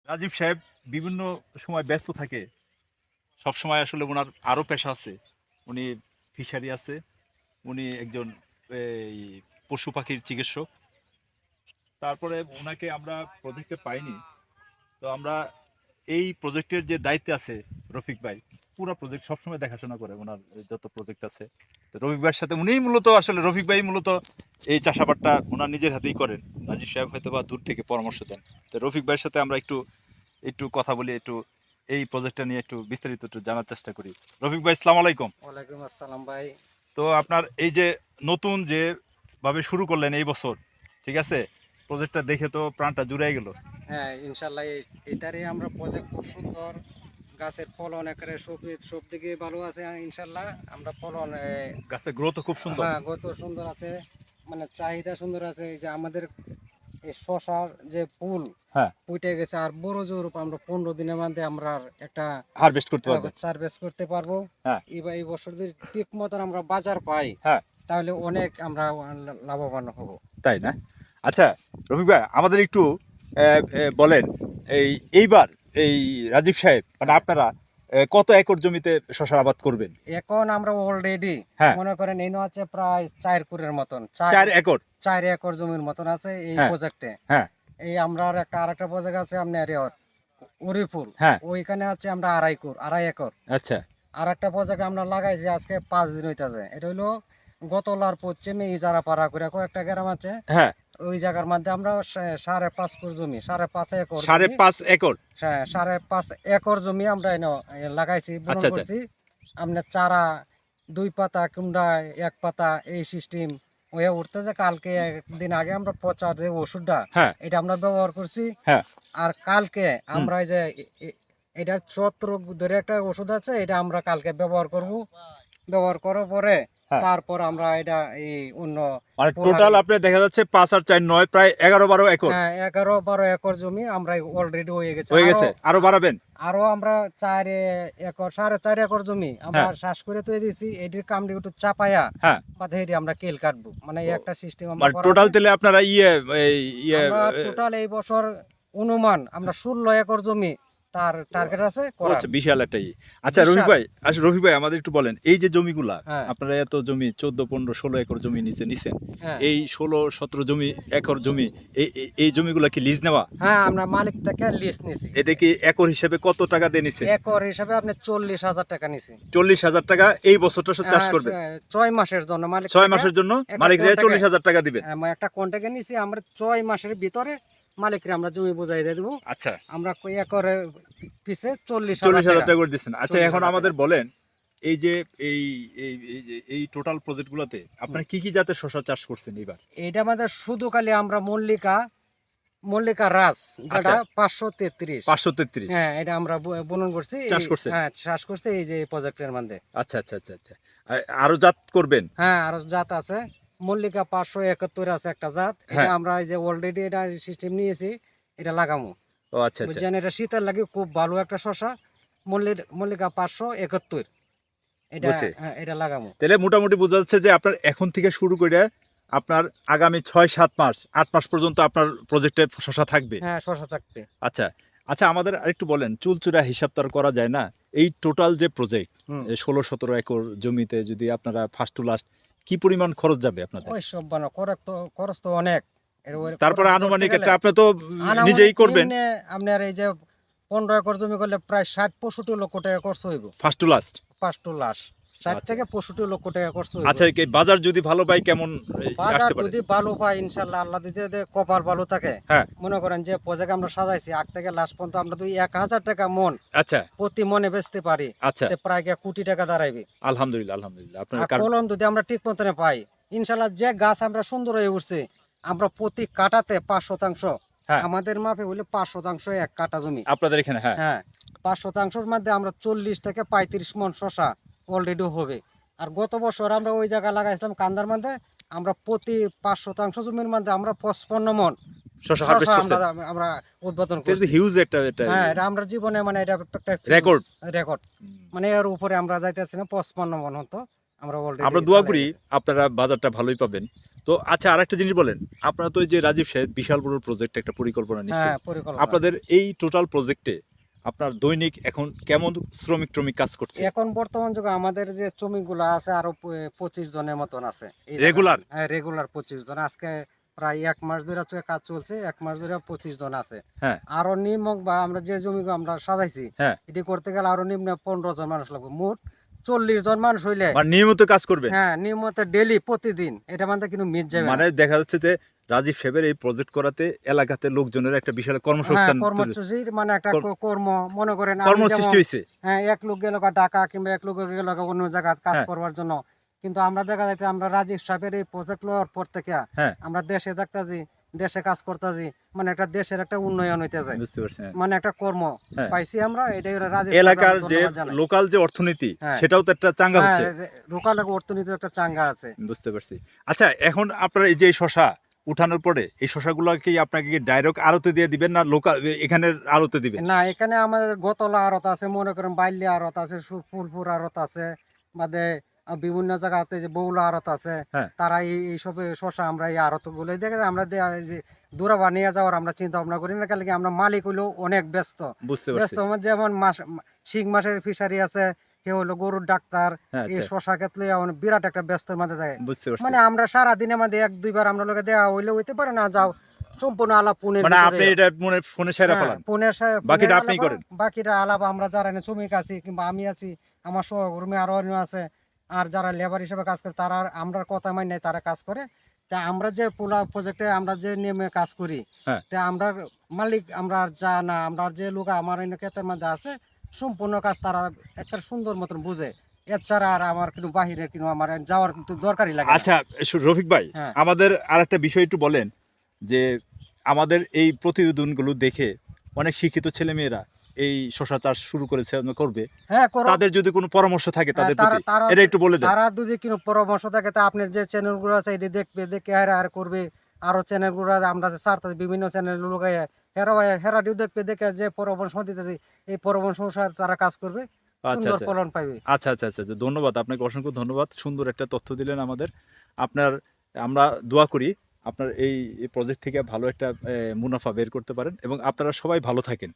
রাজীব সাহেব বিভিন্ন সময় ব্যস্ত থাকে। সব সময় আসলে ওনার আরও পেশা আছে। উনি ফিশারি আছে, উনি একজন এই পশু পাখির চিকিৎসক। তারপরে ওনাকে আমরা প্রজেক্টে পাইনি, তো আমরা এই প্রজেক্টের যে দায়িত্বে আছে রফিক ভাই, পুরো প্রজেক্ট সবসময় দেখাশোনা করে ওনার যত প্রজেক্ট আছে। তো রফিক ভাইয়ের সাথে উনিই মূলত আসলে রফিক ভাই মূলত এই চাষাবাদটা ওনার নিজের হাতেই করেন। রাজীব সাহেব হয়তো বা দূর থেকে পরামর্শ দেন। তো রফিক ভাইয়ের সাথে আমরা একটু একটু কথা বলি, একটু এই প্রজেক্টটা নিয়ে একটু বিস্তারিত একটু জানার চেষ্টা করি। রফিক ভাই, আসসালামু আলাইকুম। ওয়ালাইকুম আসসালাম ভাই। তো আপনার এই যে নতুন যে ভাবে শুরু করলেন এই বছর, ঠিক আছে, প্রজেক্টটা দেখে তো প্রাণটা জুড়ে গেল। হ্যাঁ, ইনশাল্লাহ এটারে আমরা প্রজেক্ট খুব সুন্দর, গাছের ফলন একেবারে সব দিকে ভালো আছে। ইনশাল্লাহ আমরা ফলন গাছের গ্রোথ খুব সুন্দর। হ্যাঁ গত সুন্দর আছে, মানে চাহিদা সুন্দর আছে। এই যে আমাদের এই শশার যে ফুল হ্যাঁ, ফুটে গেছে, আর বড় জোর আমরা 15 দিনের মধ্যে আমরা একটা হারভেস্ট করতে পারবেন। সার্ভিস করতে পারবো। হ্যাঁ, এবার এই বছর যদি ঠিক মতন আমরা বাজার পাই, হ্যাঁ, তাহলে অনেক আমরা লাভবান হব। তাই না? আচ্ছা রফিক ভাই, আমাদের একটু বলেন, এইবার এই রাজীব সাহেব মানে আপনারা কত একর জমিতে শশার আবাদ করবেন? এখন আমরা অলরেডি হ্যাঁ, মনে করেন এই আছে প্রায় 4 কুরের মতন, 4 একর। 4 একর জমির মতন আছে এই হ্যাঁ, প্রজেক্টে। হ্যাঁ, এই আমরা আরেকটা প্রজেক্ট আছে আপনার উরিপুর, হ্যাঁ, ওইখানে আছে আমরা আড়াই একর। আচ্ছা, আর একটা প্রজেক্ট আমরা লাগাইছি আজকে 5 দিন হইতাছে। এটা হইলো গতলার পশ্চিমে ইজারা পাড়া করে কয়েকটা গ্রাম আছে, হ্যাঁ, ওই জায়গার মধ্যে আমরা 5.5 কুর জমি, 5.5 একর 5.5 একর। 5.5 একর জমি আমরা লাগাইছি, বুনন আচ্ছা, আচ্ছা, করছি। আপনার চারা 2 পাতা কিংবা 1 পাতা এই সিস্টেম হয়ে উঠতেছে। কালকে একদিন আগে আমরা পচা যে ওষুধটা, হ্যাঁ, এটা আমরা ব্যবহার করছি। হ্যাঁ, আর কালকে আমরা এই যে এটার ছত্র ধরে একটা ওষুধ আছে, এটা আমরা কালকে ব্যবহার করব। ব্যবহার করার পরে হ্যাঁ, তারপর আমরা এটা এই অন্য মানে টোটাল আপনার দেখা যাচ্ছে 5 আর 4 9 প্রায় 11-12 একর 11-12 একর জমি আমরা অলরেডি হয়ে গেছে। হয়ে গেছে। আরো বাড়াবেন? আরো আমরা 4 একর 4.5 একর জমি আমরা হ্যাঁ, শ্বাস করে তৈরি দিয়েছি। এটির কামটি একটু চাপায়া হ্যাঁ, বাদে এটি আমরা কেল কাটবো, মানে এই একটা সিস্টেম আমরা মানে করা টোটাল আছে। তেলে আপনারা আমরা টোটাল এই বছর অনুমান আমরা 16 একর জমি তার টার্গেট আছে করা। আচ্ছা, বিশাল একটা আচ্ছা রফিক বিশাল। ভাই, আচ্ছা রফিক ভাই, আমাদের একটু বলেন, এই যে জমিগুলা হ্যাঁ, আপনারা এত জমি 14 15 16 একর জমি নিছেন, হ্যাঁ, এই 16 17 একর জমি, এই জমিগুলা কি লিজ নেওয়া? হ্যাঁ, আমরা মালিক থেকে লিস্ট নিছি। এটা কি একর হিসেবে কত টাকা দিয়ে নিছেন? একর হিসাবে আপনি 40,000 টাকা নিছি। 40,000 টাকা এই বছরটা চাষ করবে? 6 মাসের জন্য মালিক 6 মাসের জন্য মালিক 40,000 টাকা দিবেন। একটা কন্ট্রাক্টে নিছি আমরা। 6 মাসের ভিতরে মালিকরে আমরা জমি বুঝাই দিয়ে দেবো। আচ্ছা, আমরা একরে পিছে 40,000 টাকা করে দিচ্ছেন। আচ্ছা, 40,000 এখন টাকা। আমাদের বলেন, এই যে এই এই টোটাল প্রজেক্টগুলোতে আপনারা কি কি জাতের শশা চাষ করছেন এবার? এইটা আমাদের শুধু খালি আমরা মল্লিকা রাস, যেটা আচ্ছা, 533। 533 হ্যাঁ, এটা আমরা বুনন করছি। চাষ করছেন? হ্যাঁ, চাষ করছি এই যে প্রজেক্টের মধ্যে। আচ্ছা, আচ্ছা, আচ্ছা, আচ্ছা। আরো জাত করবেন? হ্যাঁ, আর জাত আছে। মল্লিকা 571 আছে একটা জাত। এটা হ্যাঁ, আমরা এই যে অলরেডি এটা সিস্টেম নিয়েছি, এটা লাগামো। ও আচ্ছা, আচ্ছা, বুঝছেন, এটা শীতের লাগে খুব ভালো একটা শশা। মল্লিকা 571, এটা বুঝছি। এটা লাগামো। তাহলে মোটামুটি বোঝা যাচ্ছে যে আপনার এখন থেকে শুরু করে আপনার আগামী 6-7 মাস 8 মাস পর্যন্ত আপনার প্রজেক্টে শশা থাকবে। হ্যাঁ, শশা থাকবে। আচ্ছা, আচ্ছা, আমাদের আরেকটু বলেন, চুলচুরা হিসাব তো আর করা যায় না। এই টোটাল যে প্রজেক্ট হুম। 16-17 একর জমিতে যদি আপনারা ফার্স্ট টু লাস্ট কি পরিমাণ খরচ যাবে আপনাদের? ওই সব বানো খরচ তো অনেক। তারপরে খরচ আনুমানিক করতে একটা গেলে আপনি তো নিজেই করবেন। নিম্নে আপনার এই যে 15 একর জমি করলে প্রায় 60-65 লক্ষ টাকা খরচ হইব। First to last. First to last 60 আচ্ছা, থেকে 65 লক্ষ টাকা খরচ হইব। আচ্ছা, এই বাজার যদি ভালো পাই কেমন বাজার আসতে পারে? যদি ভালো পাই, ইনশাল্লাহ আল্লাহ দিতে কপাল ভালো থাকে। হ্যাঁ, মনে করেন যে প্রজেক্ট আমরা সাজাইছি আগ থেকে লাস্ট পর্যন্ত আমরা 1,000 টাকা মন আচ্ছা, প্রতি মনে বেচতে পারি, আচ্ছা, তে প্রায় কোটি টাকা দাঁড়াইবে। আলহামদুলিল্লাহ, আলহামদুলিল্লাহ। আপনার আর ফলন যদি আমরা ঠিক মতনে পাই, ইনশাল্লাহ যে গাছ আমরা সুন্দর হয়ে উঠছে, আমরা প্রতি কাটাতে 5%, হ্যাঁ, আমাদের মাপে হইলে 5% এক কাটা জমি। আপনাদের এখানে, হ্যাঁ, হ্যাঁ, 5%-র মধ্যে আমরা 40 থেকে 35 মন শশা অলরেডি হবে। আর গত বছর আমরা ওই জায়গা লাগাইছিলাম কান্দার মধ্যে, আমরা প্রতি 5% জমির মধ্যে আমরা 55 মন শশা শশা হারভেস্ট করছেন। আমরা উৎপাদন এটা করছি। হিউজ একটা হ্যাঁ, এটা আমরা জীবনে মানে এটা একটা রেকর্ড। রেকর্ড, মানে এর উপরে আমরা যাইতেছি না। 55 মন হতো আমরা অলরেডি। আমরা দোয়া করি আপনারা বাজারটা ভালোই পাবেন। তো তো আচ্ছা, আরেকটা জিনিস বলেন, আপনারা তো এই যে রাজীব সাহেব বিশাল বড় প্রজেক্ট একটা পরিকল্পনা নিচ্ছে, হ্যাঁ পরিকল্পনা। আপনাদের এই টোটাল প্রজেক্টে আপনার দৈনিক এখন কেমন শ্রমিক ট্রমিক কাজ করছে? এখন বর্তমান যুগে আমাদের যে শ্রমিকগুলো আছে আরো 25 জনের মতন আছে Regular? হ্যাঁ রেগুলার 25 জন। আজকে প্রায় 1 মাস ধরে কাজ চলছে, 1 মাস ধরে 25 জন আছে। হ্যাঁ আরো নিম্ন বা আমরা যে জমি আমরা সাজাইছি হ্যাঁ, এটি করতে গেলে আরো নিম্ন 15 জন মানুষ লাগবে। মোট 40 জন মানুষ হইলে মানে নিয়মিত কাজ করবেন? হ্যাঁ নিয়মিত ডেলি প্রতিদিন এটা মানে কিন্তু মিস যাবে না। মানে দেখা যাচ্ছে যে রাজীব সাহেবের এই প্রজেক্ট করাতে এলাকাতে লোকজনের একটা বিশাল হ্যাঁ কর্মসংস্থান কর্মসূচির মানে একটা কর্ম মনে করেন আমি কর্মসৃষ্টি যেমন হয়েছে। হ্যাঁ এক লোক গেল ঢাকা কিংবা এক লোক গেল অন্য জায়গায় কাজ হ্যাঁ। করবার জন্য, কিন্তু আমরা দেখা যাচ্ছে আমরা রাজীব সাহেবের এই প্রজেক্ট লওয়ার পর থেকে হ্যাঁ আমরা দেশে দেখতেছি, দেশে কাজ করতেছি, মানে একটা দেশের একটা উন্নয়ন হইতেছে, বুঝতে পারছি। হ্যাঁ। মানে একটা কর্ম হ্যাঁ। পাইছি আমরা। এটাই হলো রাজীব এলাকার সাহেবকে যে ধন্যবাদ জানাই। লোকাল যে অর্থনীতি, হ্যাঁ। সেটাও তো একটা চাঙ্গা হচ্ছে। লোকাল অর্থনীতি একটা চাঙ্গা আছে। বুঝতে পারছি। আচ্ছা, এখন আপনারা এই যে শশা উঠানোর পরে এই শশাগুলো কি আপনাকে ডাইরেক্ট আড়তে দিয়ে দিবেন না লোকাল এখানের আড়তে দিবেন? না এখানে আমাদের গোতলা আড়ত আছে, মনে করেন বাইলি আড়ত আছে, ফুলপুর আড়ত আছে, বাদে বিভিন্ন জায়গাতে যে বৌলা আড়ত আছে, হ্যাঁ। তারা এইসব শশা আমরা এই আড়ত গুলো দেখে আমরা এই যে দূরাবা নিয়ে যাওয়ার আমরা চিন্তা ভাবনা করি না, কারণ কি আমরা মালিক হইলেও অনেক ব্যস্ত। বুঝতে ব্যস্ত পারছি। আমার যেমন শিং মাছের ফিশারি আছে, সে হলো গরুর ডাক্তার, হ্যাঁ, এই আচ্ছা। শশা ক্ষেত্রে বিরাট একটা ব্যস্তর মধ্যে থাকে। বুঝতে পারছি। মানে আমরা সারা দিনের মধ্যে 1-2 বার আমরা লোকে দেওয়া হইলে হইতে পারে না, যাও সম্পূর্ণ আলাপ পুনের মানে আপনি এটা মনে ফোনে সেরা হ্যাঁ, ফেলান? পুনের বাকিটা পুনের আপনিই আলাপ, করেন? বাকিটা আলাপ আমরা যারা এনে শ্রমিক আছি কিংবা আমি আছি, আমার সহকর্মী আরো অন্য আছে, আর যারা লেবার হিসেবে কাজ করে তারা আমরা কথা মানি নাই, তারা কাজ করে। তা আমরা যে পুরা প্রজেক্টে আমরা যে নিয়মে কাজ করি, হ্যাঁ। তা আমরা মালিক আমরা আর যা না, আমরা যে লোক আমার এনে ক্ষেতের মধ্যে আছে সম্পূর্ণ কাজ তারা একটা সুন্দর মতন বুঝে। এছাড়া আর আমার কিন্তু বাহিরে কিন্তু আমার যাওয়ার কিন্তু দরকারই লাগে না। আচ্ছা রফিক ভাই, হ্যাঁ। আমাদের আরেকটা বিষয় একটু বলেন, যে আমাদের এই প্রতিবেদনগুলো দেখে অনেক শিক্ষিত ছেলেমেয়েরা এই শশা চাষ শুরু করেছে, করবে, হ্যাঁ করো। তাদের যদি কোনো পরামর্শ থাকে তাদের তারা প্রতি তারা এটা একটু বলে দেন। তারা যদি কোনো পরামর্শ থাকে তা আপনার যে চ্যানেলগুলো আছে এটি দেখবে, দেখে আর করবে। আরো চ্যানেলগুলো আমরা যে ছাড়তেছি বিভিন্ন চ্যানেল লোক হেরাডিও দেখবে, দেখে যে পরামর্শ দিতেছি এই পরামর্শ অনুসারে তারা কাজ করবে, আচ্ছা সুন্দর আচ্ছা ফলন পাবে। আচ্ছা আচ্ছা আচ্ছা আচ্ছা, ধন্যবাদ আপনাকে, অসংখ্য ধন্যবাদ, সুন্দর একটা তথ্য দিলেন আমাদের। আপনার আমরা দোয়া করি আপনার এই প্রজেক্ট থেকে ভালো একটা মুনাফা বের করতে পারেন এবং আপনারা সবাই ভালো থাকেন।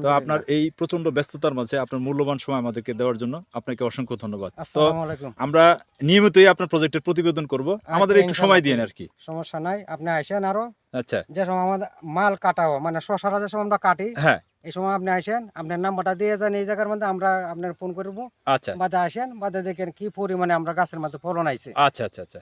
তো আপনার আলহামদুলিল্লাহ। এই প্রচন্ড ব্যস্ততার মাঝে আপনার মূল্যবান সময় আমাদেরকে দেওয়ার জন্য আপনাকে অসংখ্য ধন্যবাদ। তো আসসালামু আলাইকুম। আমরা নিয়মিতই আপনার প্রজেক্টের প্রতিবেদন করব, আমাদের আচ্ছা, একটু সময় দিন ইনশাআল্লাহ। আর কি। সমস্যা নাই, আপনি আসেন আরো। আচ্ছা। যে সময় আমাদের মাল কাটাও মানে শশারা যে সময় আমরা কাটি হ্যাঁ। এই সময় আপনি আসেন, আপনার নাম্বারটা দিয়ে যান, এই জায়গার মধ্যে আমরা আপনার ফোন করবো। আচ্ছা বাদে আসেন, বাদে দেখেন কি পরিমাণে আমরা গাছের মধ্যে ফলন আইছে। আচ্ছা আচ্ছা আচ্ছা